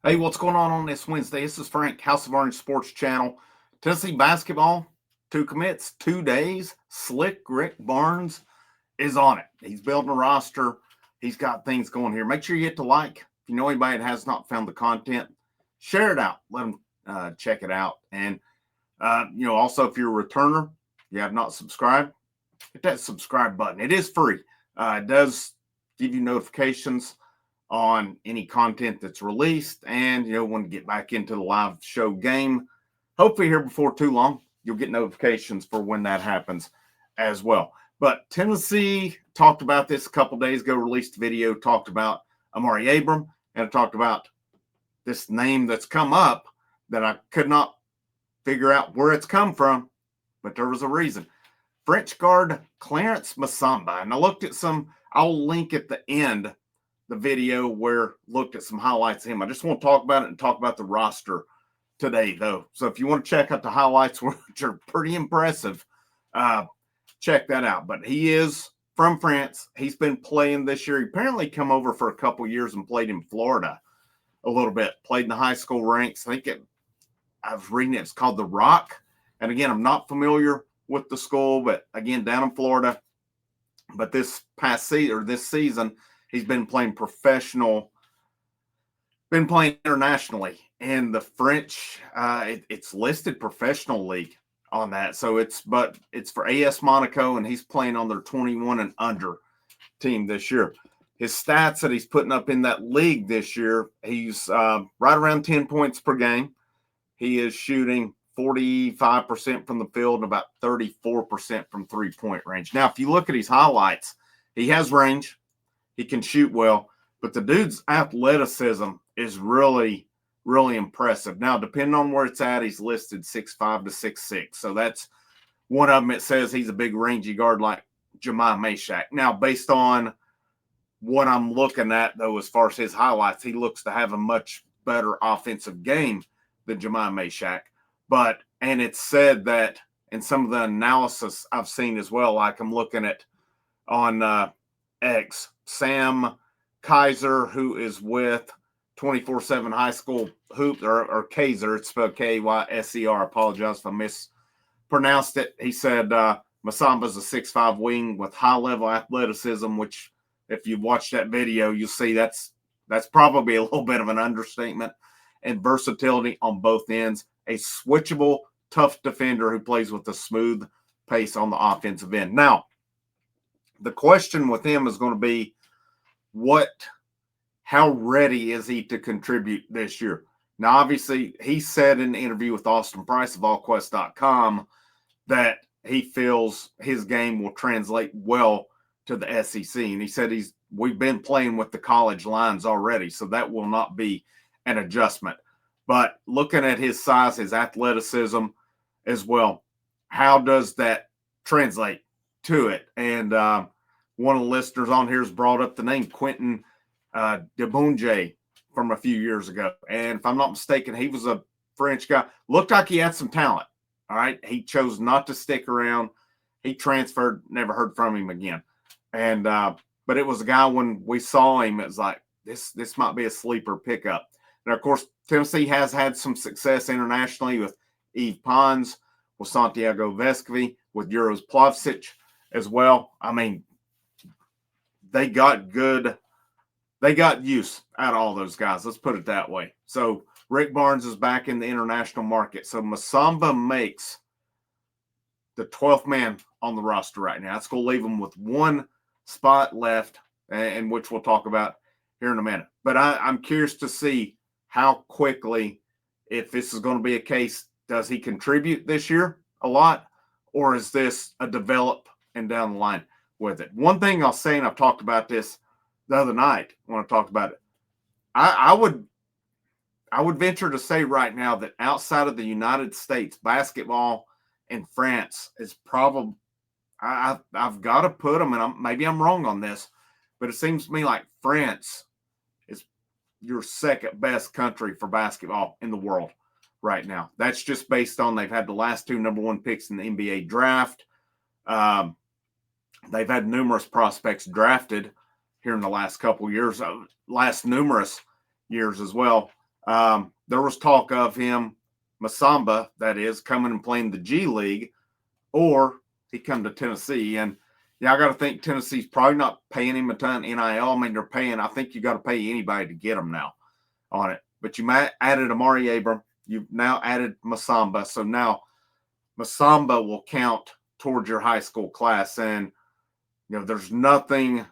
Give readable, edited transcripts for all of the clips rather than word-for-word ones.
Hey, what's going on this Wednesday? This is Frank, House of Orange Sports Channel. Tennessee basketball, 2 commits, 2 days. Slick Rick Barnes is on it. He's building a roster. He's got things going here. Make sure you hit the like. If you know anybody that has not found the content, share it out. Let them check it out. And, also if you're a returner, you have not subscribed, hit that subscribe button. It is free. It does give you notifications on any content that's released, and want to get back into the live show game, hopefully here before too long, you'll get notifications for when that happens as well. But Tennessee talked about this a couple days ago, released a video, talked about Amari Abram, and talked about this name that's come up that I could not figure out where it's come from, but there was a reason. French guard Clarence Massamba. And I looked at I'll link at the end the video where looked at some highlights of him. I just want to talk about it and talk about the roster today, though. So if you want to check out the highlights, which are pretty impressive, check that out. But he is from France. He's been playing this year. He apparently come over for a couple years and played in Florida a little bit. Played in the high school ranks. I was reading it's called The Rock. And again, I'm not familiar with the school, but again, down in Florida. But this season, he's been playing professional, been playing internationally. And the French, it's listed professional league on that. So it's for AS Monaco, and he's playing on their 21 and under team this year. His stats that he's putting up in that league this year, he's right around 10 points per game. He is shooting 45% from the field and about 34% from three-point range. Now, if you look at his highlights, he has range. He can shoot well, but the dude's athleticism is really, really impressive. Now, depending on where it's at, he's listed 6'5" to 6'6". So that's one of them. It says he's a big rangy guard like Jemai Meshack. Now, based on what I'm looking at, though, as far as his highlights, he looks to have a much better offensive game than Jemai Meshack. And it's said that in some of the analysis I've seen as well, like I'm looking at on X, Sam Kaiser, who is with 24/7 High School Hoop, or Kaiser, it's spelled Kayser. I apologize if I mispronounced it. He said Massamba's a 6'5" wing with high-level athleticism, which if you watch that video, you'll see that's probably a little bit of an understatement, and versatility on both ends. A switchable, tough defender who plays with a smooth pace on the offensive end. Now, the question with him is going to be how ready is he to contribute this year? Now, obviously, he said in an interview with Austin Price of allquest.com that he feels his game will translate well to the SEC. And he said we've been playing with the college lines already, so that will not be an adjustment. But looking at his size, his athleticism as well, how does that translate to it? And one of the listeners on here has brought up the name Quentin Debonje from a few years ago. And if I'm not mistaken, he was a French guy. Looked like he had some talent. All right. He chose not to stick around. He transferred, never heard from him again. And but it was a guy when we saw him, it was like, this might be a sleeper pickup. And of course, Tennessee has had some success internationally with Yves Pons, with Santiago Vescovi, with Euros Plavsic as well. I mean, they got use out of all those guys. Let's put it that way. So Rick Barnes is back in the international market. So Massamba makes the 12th man on the roster right now. That's going to leave him with one spot left, and which we'll talk about here in a minute. But I'm curious to see how quickly, if this is going to be a case, does he contribute this year a lot, or is this a develop and down the line with it? One thing I'll say, and I've talked about this the other night when I talked about it, I would venture to say right now that outside of the United States, basketball in France is probably, I've got to put them, and maybe I'm wrong on this, but it seems to me like France is your second best country for basketball in the world right now. That's just based on they've had the last 2 number 1 picks in the NBA draft. They've had numerous prospects drafted here in the last couple years, last numerous years as well. There was talk of him, Massamba, that is, coming and playing the G League, or he come to Tennessee. And yeah, I got to think Tennessee's probably not paying him a ton NIL. I mean, they're paying. I think you got to pay anybody to get him now on it. But you added Amari Abram. You've now added Massamba. So now Massamba will count towards your high school class. And, there's nothing,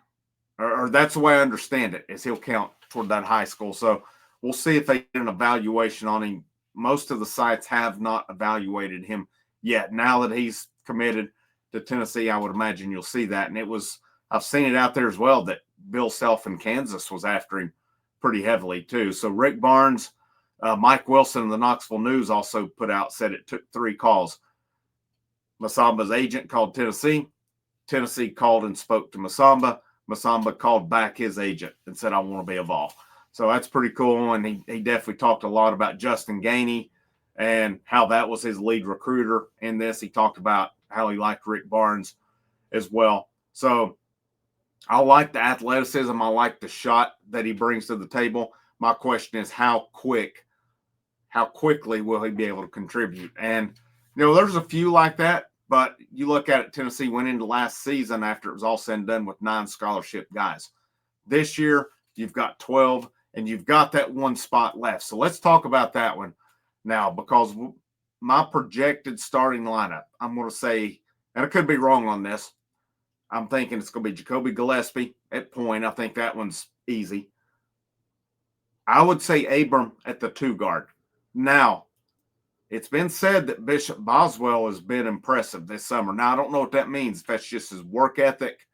or that's the way I understand it, is he'll count toward that high school. So we'll see if they get an evaluation on him. Most of the sites have not evaluated him yet. Now that he's committed to Tennessee, I would imagine you'll see that. And I've seen it out there as well that Bill Self in Kansas was after him pretty heavily too. So Rick Barnes, Mike Wilson of the Knoxville News also said it took 3 calls. Massamba's agent called Tennessee. Tennessee called and spoke to Massamba. Massamba called back his agent and said, I want to be a Vol. So that's pretty cool. And he definitely talked a lot about Justin Gainey and how that was his lead recruiter in this. He talked about how he liked Rick Barnes as well. So I like the athleticism. I like the shot that he brings to the table. My question is how quickly will he be able to contribute? And, there's a few like that, but you look at it, Tennessee went into last season after it was all said and done with 9 scholarship guys. This year, you've got 12, and you've got that 1 spot left. So let's talk about that one now, because my projected starting lineup, I'm going to say, and I could be wrong on this, I'm thinking it's going to be Jacoby Gillespie at point. I think that one's easy. I would say Abram at the 2 guard. Now, it's been said that Bishop Boswell has been impressive this summer. Now, I don't know what that means, if that's just his work ethic,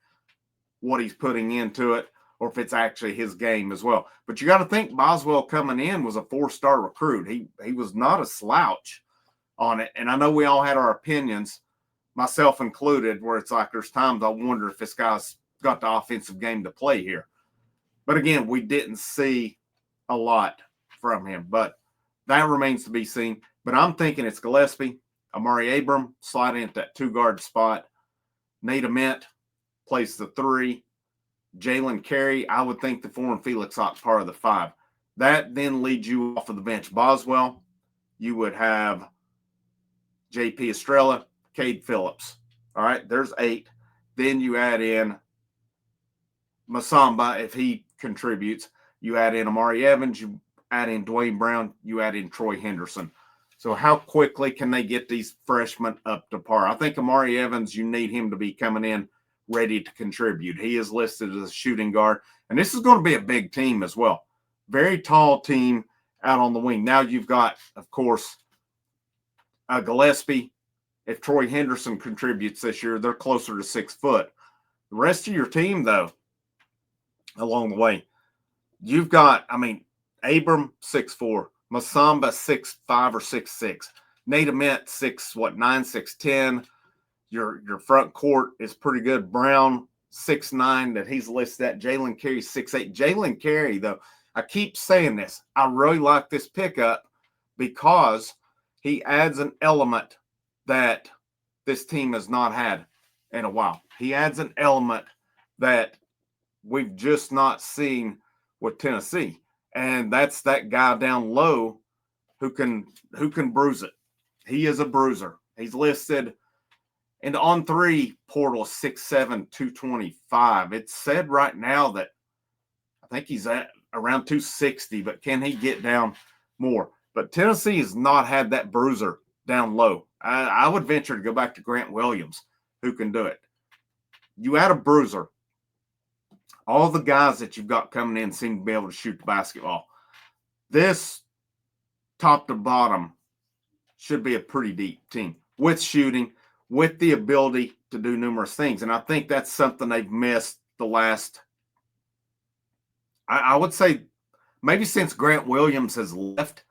what he's putting into it, or if it's actually his game as well. But you got to think Boswell coming in was a 4-star recruit. He was not a slouch on it. And I know we all had our opinions, myself included, where it's like there's times I wonder if this guy's got the offensive game to play here. But again, we didn't see a lot from him. But that remains to be seen. But I'm thinking it's Gillespie, Amari Abram sliding at that 2-guard spot. Nate Ament plays the 3. Jalen Carey, I would think the 4 and Felix Ott part of the 5. That then leads you off of the bench. Boswell, you would have J.P. Estrella, Cade Phillips. All right, there's 8. Then you add in Massamba if he contributes. You add in Amari Evans, you add in Dwayne Brown, you add in Troy Henderson. So how quickly can they get these freshmen up to par? I think Amari Evans, you need him to be coming in ready to contribute. He is listed as a shooting guard, and this is going to be a big team as well. Very tall team out on the wing. Now you've got, of course, Gillespie. If Troy Henderson contributes this year, they're closer to 6 foot. The rest of your team, though, along the way, you've got, Abram 6'4", Massamba 6'5" or 6'6", Nate Ament 6'9", 6'10". Your front court is pretty good. Brown 6'9" that he's listed at. Jalen Carey 6'8". Jalen Carey, though, I keep saying this, I really like this pickup because he adds an element that this team has not had in a while. He adds an element that we've just not seen with Tennessee. And that's that guy down low who can bruise it. He is a bruiser. He's listed in the on-3 portal 6'7", 225. It's said right now that I think he's at around 260, but can he get down more? But Tennessee has not had that bruiser down low. I would venture to go back to Grant Williams, who can do it. You add a bruiser. All the guys that you've got coming in seem to be able to shoot the basketball. This top to bottom should be a pretty deep team with shooting, with the ability to do numerous things. And I think that's something they've missed the last, I would say, maybe since Grant Williams has left.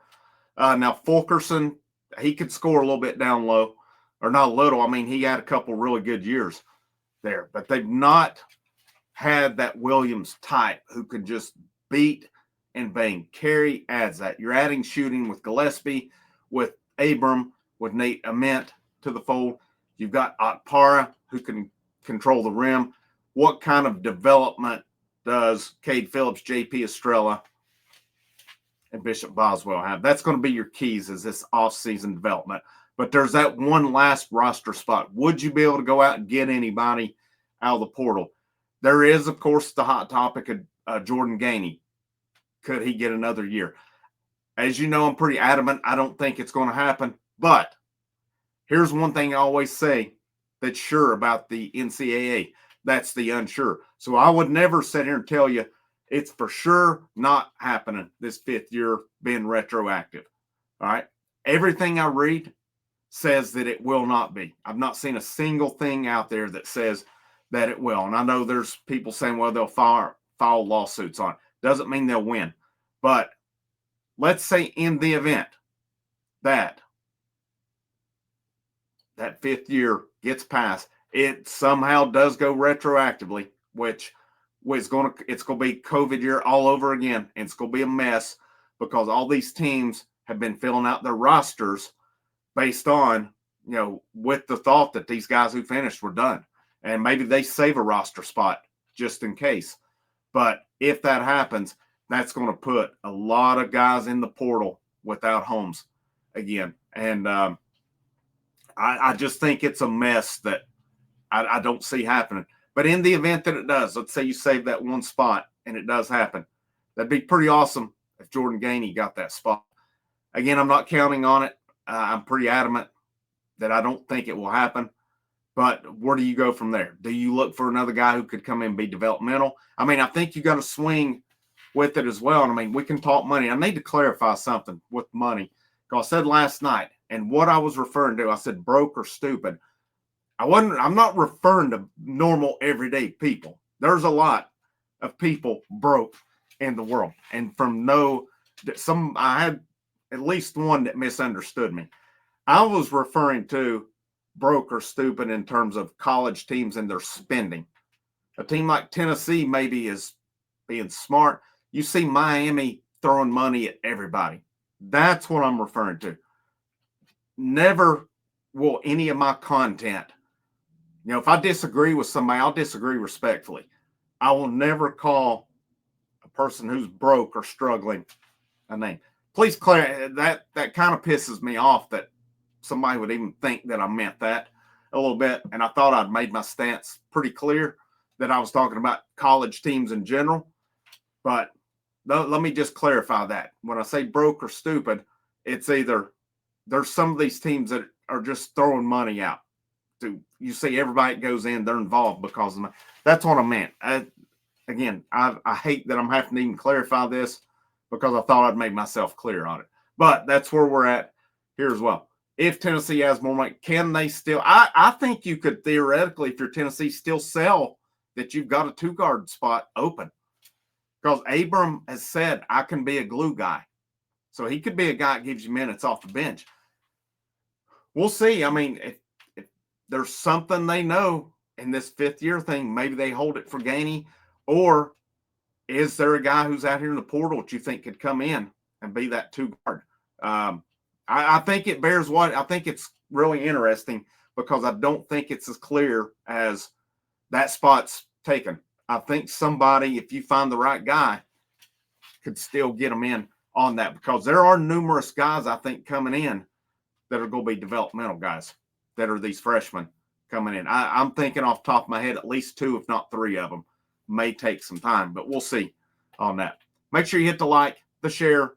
Now, Fulkerson, he could score a little bit down low, or not a little. He had a couple really good years there, but they've not had that Williams type who can just beat and bang. Carey adds that. You're adding shooting with Gillespie, with Abram, with Nate Ament to the fold. You've got Otpara who can control the rim. What kind of development does Cade Phillips, J.P. Estrella, and Bishop Boswell have. That's going to be your keys as this offseason development. But there's that one last roster spot. Would you be able to go out and get anybody out of the portal? There is, of course, the hot topic of Jordan Gainey. Could he get another year? As you know, I'm pretty adamant. I don't think it's going to happen. But here's one thing I always say that's sure about the NCAA. That's the unsure. So I would never sit here and tell you it's for sure not happening this fifth year being retroactive. All right. Everything I read says that it will not be. I've not seen a single thing out there that says that it will. And I know there's people saying, well, they'll file lawsuits on it. Doesn't mean they'll win. But let's say in the event that fifth year gets passed, it somehow does go retroactively, which it's going to be COVID year all over again. And it's going to be a mess because all these teams have been filling out their rosters based on, with the thought that these guys who finished were done. And maybe they save a roster spot just in case. But if that happens, that's going to put a lot of guys in the portal without homes again. And I just think it's a mess that I don't see happening. But in the event that it does, let's say you save that one spot and it does happen, that'd be pretty awesome if Jordan Gainey got that spot. Again, I'm not counting on it. I'm pretty adamant that I don't think it will happen. But where do you go from there? Do you look for another guy who could come in and be developmental? I mean, I think you got to swing with it as well. And I mean, we can talk money. I need to clarify something with money. Because I said last night, and what I was referring to, I said broke or stupid. I'm not referring to normal everyday people. There's a lot of people broke in the world. And I had at least one that misunderstood me. I was referring to broke or stupid in terms of college teams and their spending. A team like Tennessee maybe is being smart. You see Miami throwing money at everybody. That's what I'm referring to. Never will any of my content, if I disagree with somebody, I'll disagree respectfully. I will never call a person who's broke or struggling a name. Please clarify that kind of pisses me off that somebody would even think that I meant that a little bit. And I thought I'd made my stance pretty clear that I was talking about college teams in general. But let me just clarify that. When I say broke or stupid, it's either there's some of these teams that are just throwing money out. You see everybody that goes in, they're involved because of that's what I meant. I hate that I'm having to even clarify this because I thought I'd made myself clear on it. But that's where we're at here as well. If Tennessee has more money, can they still? I think you could theoretically, if you're Tennessee, still sell that you've got a two-guard spot open. Because Abram has said, I can be a glue guy. So he could be a guy that gives you minutes off the bench. We'll see. I mean, if there's something they know in this fifth year thing, maybe they hold it for Gainey. Or is there a guy who's out here in the portal that you think could come in and be that two-guard? I think it bears what I think it's really interesting because I don't think it's as clear as that spot's taken. I think somebody, if you find the right guy, could still get them in on that because there are numerous guys, I think, coming in that are going to be developmental guys that are these freshmen coming in. I'm thinking off the top of my head, at least two, if not three of them may take some time, but we'll see on that. Make sure you hit the like, the share,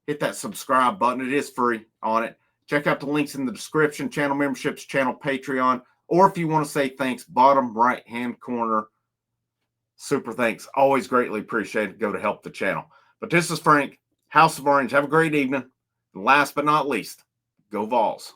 hit that subscribe button. It is free on it. Check out the links in the description, channel memberships, channel Patreon, or if you want to say thanks, bottom right-hand corner, super thanks. Always greatly appreciated. Go to help the channel. But this is Frank, House of Orange. Have a great evening. And last but not least, go Vols.